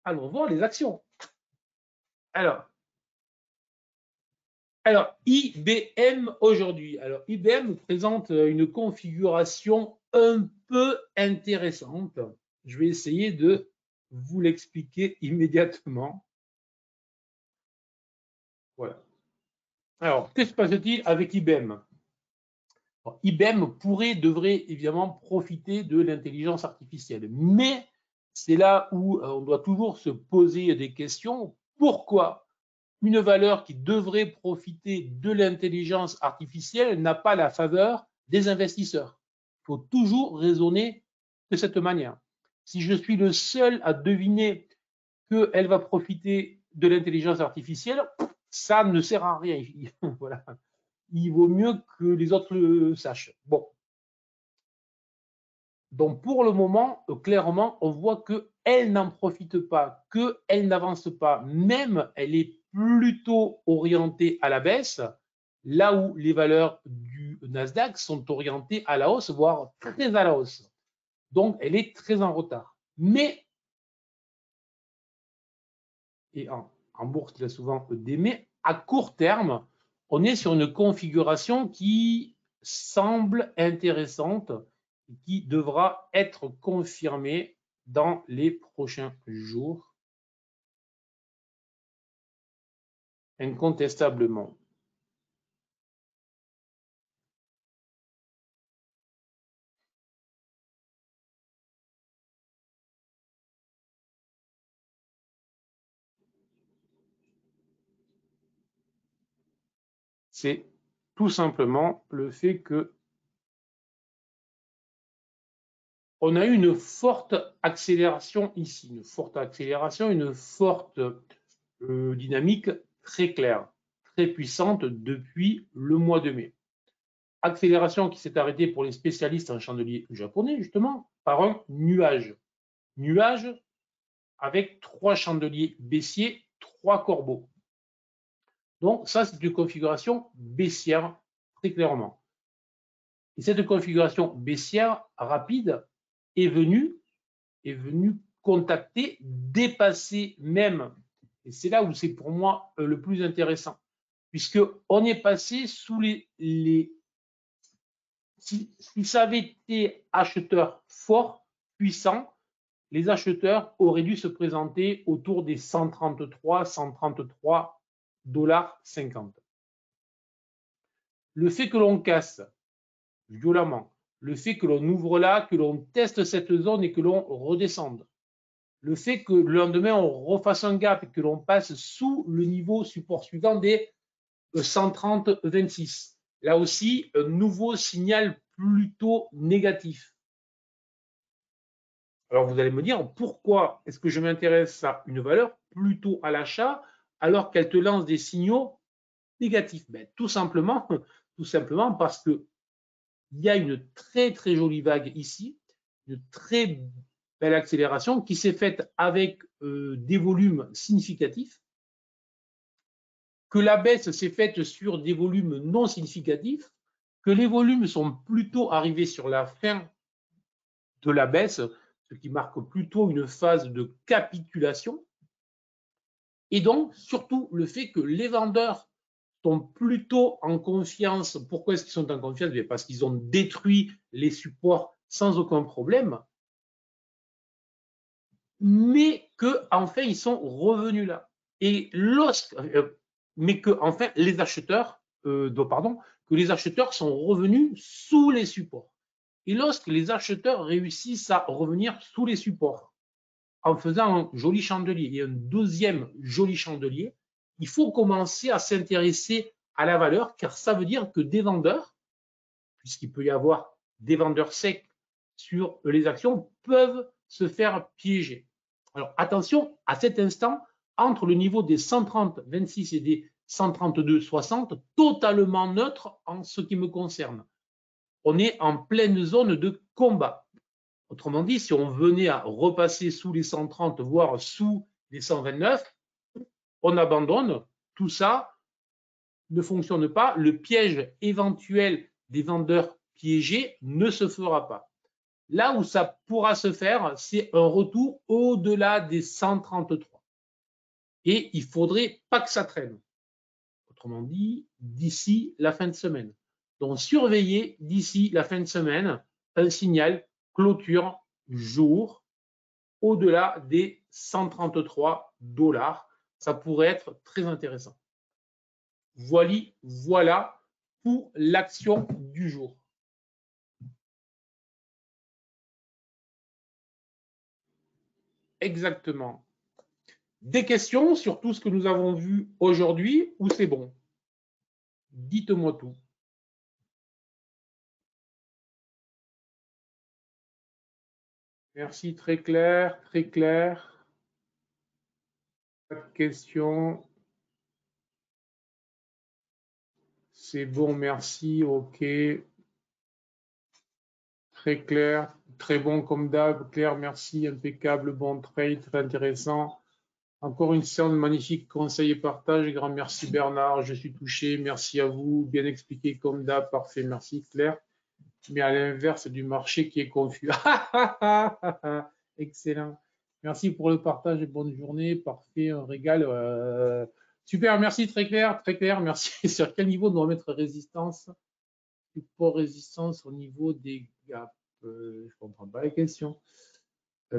allons voir les actions. Alors IBM aujourd'hui. Alors, IBM présente une configuration un peu intéressante. Je vais essayer de vous l'expliquer immédiatement. Voilà. Alors, que se passe-t-il avec IBM? IBM devrait évidemment profiter de l'intelligence artificielle, mais c'est là où on doit toujours se poser des questions. Pourquoi une valeur qui devrait profiter de l'intelligence artificielle n'a pas la faveur des investisseurs? Il faut toujours raisonner de cette manière. Si je suis le seul à deviner qu'elle va profiter de l'intelligence artificielle, ça ne sert à rien. Voilà. Il vaut mieux que les autres le sachent. Bon. Donc pour le moment, clairement, on voit qu'elle n'en profite pas, qu'elle n'avance pas, même elle est plutôt orientée à la baisse, là où les valeurs du Nasdaq sont orientées à la hausse, voire très à la hausse. Donc elle est très en retard. Mais, et en bourse, il y a souvent des mais, à court terme, on est sur une configuration qui semble intéressante et qui devra être confirmée dans les prochains jours, incontestablement. C'est tout simplement le fait que on a eu une forte accélération ici, une forte accélération, une forte dynamique très claire, très puissante depuis le mois de mai. Accélération qui s'est arrêtée pour les spécialistes en chandelier japonais, justement, par un nuage. Nuage avec 3 chandeliers baissiers, 3 corbeaux. Donc ça, c'est une configuration baissière, très clairement. Et cette configuration baissière rapide est venue contacter, dépasser même, et c'est là où c'est pour moi le plus intéressant, puisqu'on est passé sous si ça avait été acheteur fort, puissant, les acheteurs auraient dû se présenter autour des 133 dollars 50. Le fait que l'on casse violemment, le fait que l'on ouvre là, que l'on teste cette zone et que l'on redescende, le fait que le lendemain on refasse un gap et que l'on passe sous le niveau support suivant des 130,26. Là aussi, un nouveau signal plutôt négatif. Alors vous allez me dire, pourquoi est-ce que je m'intéresse à une valeur plutôt à l'achat alors qu'elle te lance des signaux négatifs? Ben, tout simplement parce que il y a une très très jolie vague ici, une très belle accélération qui s'est faite avec des volumes significatifs, que la baisse s'est faite sur des volumes non significatifs, que les volumes sont plutôt arrivés sur la fin de la baisse, ce qui marque plutôt une phase de capitulation, et donc surtout le fait que les vendeurs sont plutôt en confiance. Pourquoi est-ce qu'ils sont en confiance? Parce qu'ils ont détruit les supports sans aucun problème, mais qu'enfin ils sont revenus là. Et mais que enfin les acheteurs, que les acheteurs sont revenus sous les supports. Et lorsque les acheteurs réussissent à revenir sous les supports, en faisant un joli chandelier et un deuxième joli chandelier, il faut commencer à s'intéresser à la valeur, car ça veut dire que des vendeurs, puisqu'il peut y avoir des vendeurs secs sur les actions, peuvent se faire piéger. Alors attention, à cet instant, entre le niveau des 130,26 et des 132,60, totalement neutre en ce qui me concerne. On est en pleine zone de combat. Autrement dit, si on venait à repasser sous les 130, voire sous les 129, on abandonne. Tout ça ne fonctionne pas. Le piège éventuel des vendeurs piégés ne se fera pas. Là où ça pourra se faire, c'est un retour au-delà des 133. Et il ne faudrait pas que ça traîne. Autrement dit, d'ici la fin de semaine. Donc, surveillez d'ici la fin de semaine un signal clôture jour au-delà des 133 $. Ça pourrait être très intéressant. Voilà pour l'action du jour. Exactement. Des questions sur tout ce que nous avons vu aujourd'hui ou c'est bon? Dites-moi tout. Merci, très clair, très clair. Pas de questions. C'est bon, merci, ok. Très clair, très bon comme d'hab, clair, merci, impeccable, bon trade, très intéressant. Encore une séance de magnifiques conseils et partage. Grand merci Bernard, je suis touché, merci à vous, bien expliqué comme d'hab, parfait, merci Claire. Mais à l'inverse du marché qui est confus. Excellent. Merci pour le partage et bonne journée, parfait, un régal. Super, merci, très clair, merci. Sur quel niveau nous doit mettre résistance? Support résistance au niveau des gaps. Je ne comprends pas la question.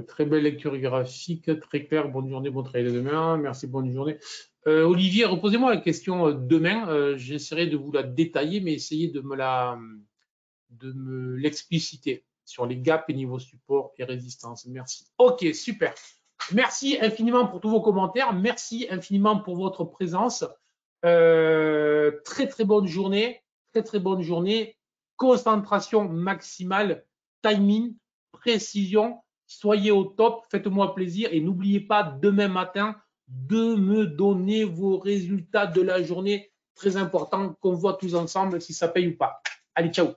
Très belle lecture graphique, très clair. Bonne journée, bon travail de demain. Merci, bonne journée. Olivier, reposez-moi la question demain. J'essaierai de vous la détailler, mais essayez de me l'expliciter sur les gaps et niveau support et résistance. Merci. Ok, super. Merci infiniment pour tous vos commentaires. Merci infiniment pour votre présence. Très, très bonne journée. Très bonne journée. Concentration maximale, timing, précision. Soyez au top, faites-moi plaisir et n'oubliez pas demain matin de me donner vos résultats de la journée. Très important qu'on voit tous ensemble si ça paye ou pas. Allez, ciao.